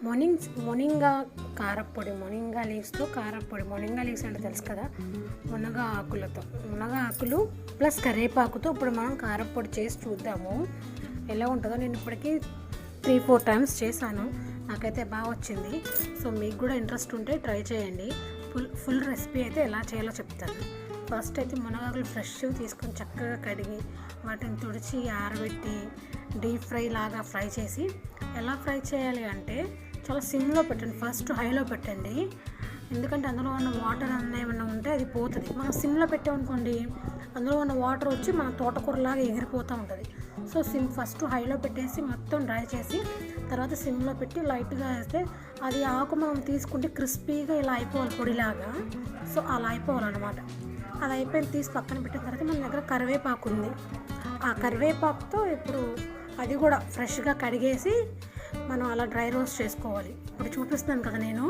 మొనింగా కారప్పొడి, మొనింగా లీవ్స్తో కారప్పొడి. మొనింగా leaves అంటే తెలుసు కదా, మునగ ఆకులతో, మునగ ఆకులు ప్లస్ కరివేపాకుతో ఇప్పుడు మనం కారప్పొడి చేసి చూద్దాము ఎలా ఉంటుందో. నేను ఇప్పటికీ 3-4 టైమ్స్ చేశాను, నాకైతే బాగా వచ్చింది. సో మీకు కూడా ఇంట్రెస్ట్ ఉంటే ట్రై చేయండి. ఫుల్ రెసిపీ అయితే ఎలా చేయాలో చెప్తాను. ఫస్ట్ అయితే మునగాకులు ఫ్రెష్ తీసుకొని చక్కగా కడిగి వాటిని తుడిచి ఆరబెట్టి డీప్ ఫ్రై లాగా ఫ్రై చేసి, ఎలా ఫ్రై చేయాలి అంటే చాలా సిమ్లో పెట్టండి, ఫస్ట్ హైలో పెట్టండి. ఎందుకంటే అందులో ఉన్న వాటర్ ఏమైనా ఉంటే అది పోతుంది. మనం సిమ్లో పెట్టామనుకోండి అందులో ఉన్న వాటర్ వచ్చి మన తోటకూరలాగా ఎగిరిపోతూ ఉంటుంది. సో ఫస్ట్ హైలో పెట్టేసి మొత్తం డ్రై చేసి తర్వాత సిమ్లో పెట్టి లైట్గా వేస్తే అది ఆకు మనం తీసుకుంటే క్రిస్పీగా ఇలా అయిపోవాలి పొడిలాగా. సో అలా అయిపోవాలన్నమాట. అది అయిపోయిన తీసి పక్కన పెట్టిన తర్వాత మన దగ్గర కరివేపాకు ఉంది, ఆ కరివేపాకుతో ఇప్పుడు అది కూడా ఫ్రెష్గా కడిగేసి మనం అలా డ్రై రోస్ట్ చేసుకోవాలి. ఇప్పుడు చూపిస్తాను కదా నేను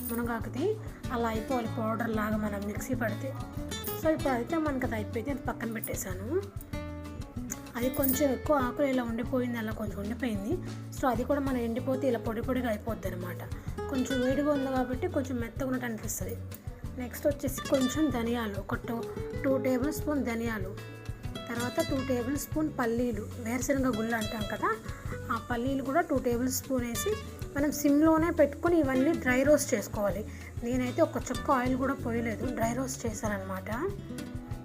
మునగాకుది, అలా అయిపోవాలి పౌడర్ లాగా మనం మిక్సీ పడితే. సో ఇప్పుడు అయితే మనకి అది అయిపోయింది, అది పక్కన పెట్టేశాను. అది కొంచెం ఎక్కువ ఆకులు ఇలా ఉండిపోయింది, అలా కొంచెం ఉండిపోయింది. సో అది కూడా మనం ఎండిపోతే ఇలా పొడి పొడిగా అయిపోద్ది అనమాట. కొంచెం వేడిగా ఉంది కాబట్టి కొంచెం మెత్తగా ఉన్నట్టు అనిపిస్తుంది. నెక్స్ట్ వచ్చేసి కొంచెం ధనియాలు, ఒక 2 టేబుల్ స్పూన్ ధనియాలు, తర్వాత 2 టేబుల్ స్పూన్ పల్లీలు, వేరుశనగ గుళ్ళు అంటాం కదా, ఆ పల్లీలు కూడా 2 టేబుల్ స్పూన్ వేసి మనం సిమ్లోనే పెట్టుకొని ఇవన్నీ డ్రై రోస్ట్ చేసుకోవాలి. నేనైతే ఒక చుక్క ఆయిల్ కూడా పోయలేదు, డ్రై రోస్ట్ చేశానమాట.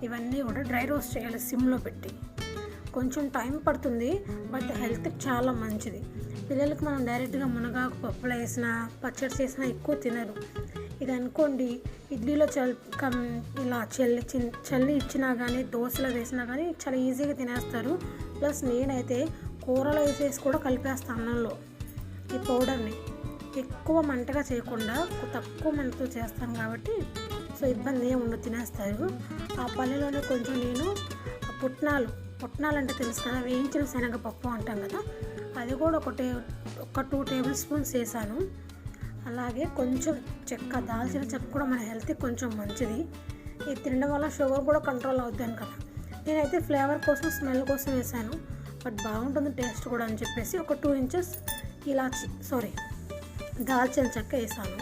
ఇవన్నీ కూడా డ్రై రోస్ట్ చేయాలి సిమ్లో పెట్టి. కొంచెం టైం పడుతుంది, బట్ హెల్త్కి చాలా మంచిది. పిల్లలకి మనం డైరెక్ట్గా మునగాకు పప్పులు వేసినా పచ్చడి చేసినా ఎక్కువ తినరు. ఇది అనుకోండి ఇడ్లీలో ఇలా చల్లి ఇచ్చినా కానీ దోశలో వేసినా కానీ చాలా ఈజీగా తినేస్తారు. ప్లస్ నేనైతే కూరలో వేసేసి కూడా కలిపేస్తాను అన్నంలో. ఈ పౌడర్ని ఎక్కువ మంటగా చేయకుండా తక్కువ మంటతో చేస్తాను కాబట్టి సో ఇబ్బంది ఏమి ఉండదు, తినేస్తారు. ఆ పల్లెలోనే కొంచెం నేను పుట్నాలు అంటే తెలుసు కదా, వేయించిన శనగపప్పు అంటాం కదా, అది కూడా ఒక 2 టేబుల్ స్పూన్స్ వేసాను. అలాగే కొంచెం చెక్క, దాల్చిన చెక్క కూడా మన హెల్త్కి కొంచెం మంచిది. ఇది తినడం వల్ల షుగర్ కూడా కంట్రోల్ అవుతాను కదా. నేనైతే ఫ్లేవర్ కోసం స్మెల్ కోసం వేసాను, బట్ బాగుంటుంది టేస్ట్ కూడా అని చెప్పేసి ఒక 2 ఇంచెస్ దాల్చిన చెక్క వేసాను.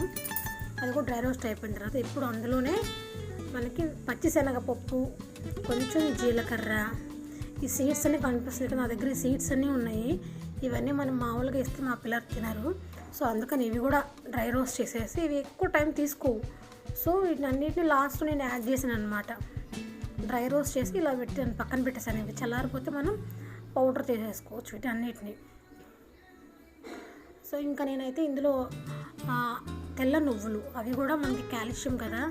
అది కూడా డ్రై రోస్ట్ అయిపోయిన తర్వాత ఇప్పుడు అందులోనే మనకి పచ్చిశనగపప్పు, కొంచెం జీలకర్ర, ఈ సీడ్స్ అన్నీ కనిపిస్తుంది కదా, నా దగ్గర ఈ సీడ్స్ అన్నీ ఉన్నాయి. ఇవన్నీ మనం మామూలుగా ఇస్తే మా పిల్లలు తినరు. సో అందుకని ఇవి కూడా డ్రై రోస్ట్ చేసేసి, ఇవి ఎక్కువ టైం తీసుకోవు. సో వీటన్నిటిని లాస్ట్ నేను యాడ్ చేశాను అనమాట. డ్రై రోస్ట్ చేసి ఇలా పక్కన పెట్టేసాను. ఇవి చల్లారిపోతే మనం పౌడర్ చేసేసుకోవచ్చు వీటన్నిటిని. సో ఇంకా నేనైతే ఇందులో తెల్ల నువ్వులు, అవి కూడా మనకి కాల్షియం కదా,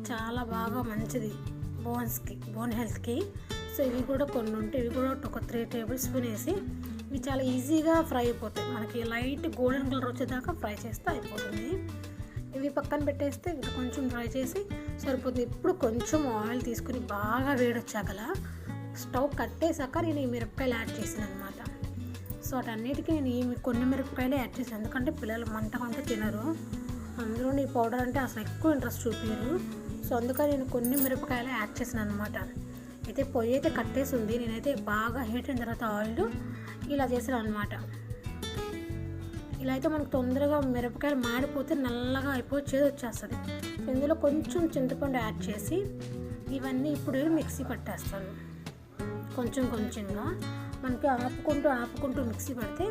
చాలా బాగా మంచిది బోన్ హెల్త్కి. సో ఇవి కూడా కొన్ని ఉంటే ఇవి కూడా ఒక 3 టేబుల్ స్పూన్ వేసి ఇవి చాలా ఈజీగా ఫ్రై అయిపోతాయి. మనకి లైట్ గోల్డెన్ కలర్ వచ్చేదాకా ఫ్రై చేస్తే అయిపోతుంది. ఇవి పక్కన పెట్టేస్తే ఇంకా కొంచెం ఫ్రై చేసి సరిపోతుంది. ఇప్పుడు కొంచెం ఆయిల్ తీసుకుని బాగా వేడొచ్చాకలా స్టవ్ కట్టేసాక నేను ఈ మిరపకాయలు యాడ్ చేశాను అనమాట. సో వాటన్నిటికీ నేను కొన్ని మిరపకాయలు యాడ్ చేశాను, ఎందుకంటే పిల్లలు మంట తినరు. అందులో ఈ పౌడర్ అంటే అసలు ఎక్కువ ఇంట్రెస్ట్ చూపించరు. సో అందుకని నేను కొన్ని మిరపకాయలు యాడ్ చేశాను అనమాట. అయితే పొయ్యి అయితే కట్టేసి ఉంది, నేనైతే బాగా హీట్ అయిన తర్వాత ఆయిల్ ఇలా చేశాను అనమాట. ఇలా అయితే మనకు తొందరగా మిరపకాయలు మాడిపోతే నల్లగా అయిపోయి చేదు వచ్చేస్తుంది. ఇందులో కొంచెం చింతపండు యాడ్ చేసి ఇవన్నీ ఇప్పుడు మిక్సీ పట్టేస్తాను. కొంచెంగా మనకి ఆపుకుంటూ మిక్సీ పడితే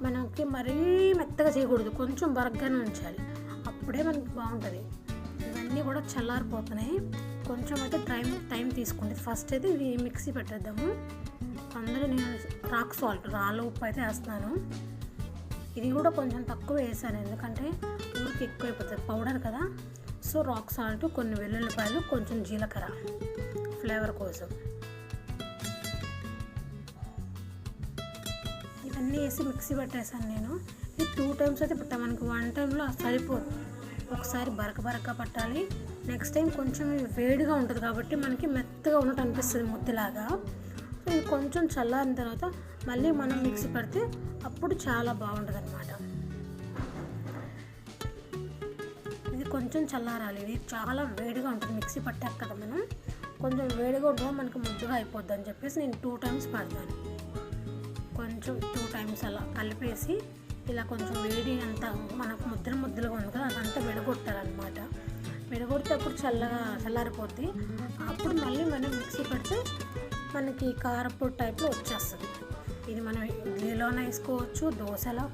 మనకి మరీ మెత్తగా చేయకూడదు, కొంచెం బరగ్గానే ఉంచాలి, అప్పుడే మనకి బాగుంటుంది. ఇవన్నీ కూడా చల్లారిపోతున్నాయి, కొంచెం అయితే టైం తీసుకుంటుంది. ఫస్ట్ అయితే ఇవి మిక్సీ పెట్టేద్దాము. అందులో నేను రాక్ సాల్ట్, రాళ్ళ ఉప్పు అయితే వేస్తున్నాను. ఇది కూడా కొంచెం తక్కువ వేసాను, ఎందుకంటే ఊరికి ఎక్కువ అయిపోతుంది పౌడర్ కదా. సో రాక్ సాల్ట్, కొన్ని వెల్లుల్లిపాయలు, కొంచెం జీలకర్ర ఫ్లేవర్ కోసం, ఇవన్నీ వేసి మిక్సీ పట్టేసాను నేను. ఇది 2 టైమ్స్ అయితే పట్టాను, మనకి 1 టైంలో సరిపోదు. ఒకసారి బరక పట్టాలి, నెక్స్ట్ టైం కొంచెం వేడిగా ఉంటుంది కాబట్టి మనకి మెత్తగా ఉన్నట్టు అనిపిస్తుంది ముద్దలాగా. సో ఇది కొంచెం చల్లారిన తర్వాత మళ్ళీ మనం మిక్సీ పడితే అప్పుడు చాలా బాగుంటుంది అనమాట. ఇది కొంచెం చల్లారాలి, ఇది చాలా వేడిగా ఉంటుంది. మిక్సీ పట్టాక కదా మనం కొంచెం వేడిగా ఉండడం మనకి ముద్దగా అయిపోద్ది అని చెప్పేసి నేను 2 టైమ్స్ పడతాను. కొంచెం 2 టైమ్స్ అలా కలిపేసి ఇలా కొంచెం వేడి అంతా మనకు ముద్దలుగా ఉంది కదా అదంతా విడగొట్టాలన్నమాట. విడగొడితే అప్పుడు చల్లారిపోద్ది. అప్పుడు మళ్ళీ మనం మిక్సీ పెడితే మనకి కారపొడి టైప్లో వచ్చేస్తుంది. ఇది మనం ఇడ్లీలోనే వేసుకోవచ్చు, దోశలో,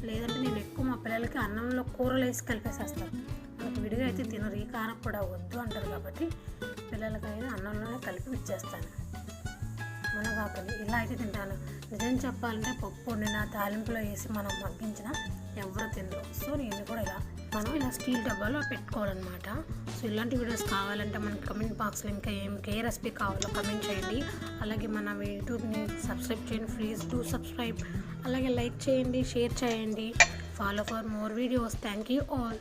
లేదంటే నేను ఎక్కువ మా పిల్లలకి అన్నంలో కూరలు వేసి కలిపేసేస్తాను. మనకు విడిగా అయితే తినరు, ఈ కారపొడి వద్దు అంటారు కాబట్టి పిల్లలకైనా అన్నంలోనే కలిపి ఇచ్చేస్తాను. మునగాకులు ఇలా అయితే తింటాను. నిజం చెప్పాలంటే పప్పు వండిన తాలింపులో వేసి మనం మగ్గించిన ఎవరు తినరు. సో నేను కూడా మనం ఇలా స్టీల్ డబ్బాలో పెట్టుకోవాలన్నమాట. సో ఇలాంటి వీడియోస్ కావాలంటే మనకి కమెంట్ బాక్స్లో ఇంకా ఏ రెసిపీ కావాలో కమెంట్ చేయండి. అలాగే మన యూట్యూబ్ని సబ్స్క్రైబ్ చేయండి, ప్లీజ్ డూ సబ్స్క్రైబ్. అలాగే లైక్ చేయండి, షేర్ చేయండి. Follow for more videos. Thank you all.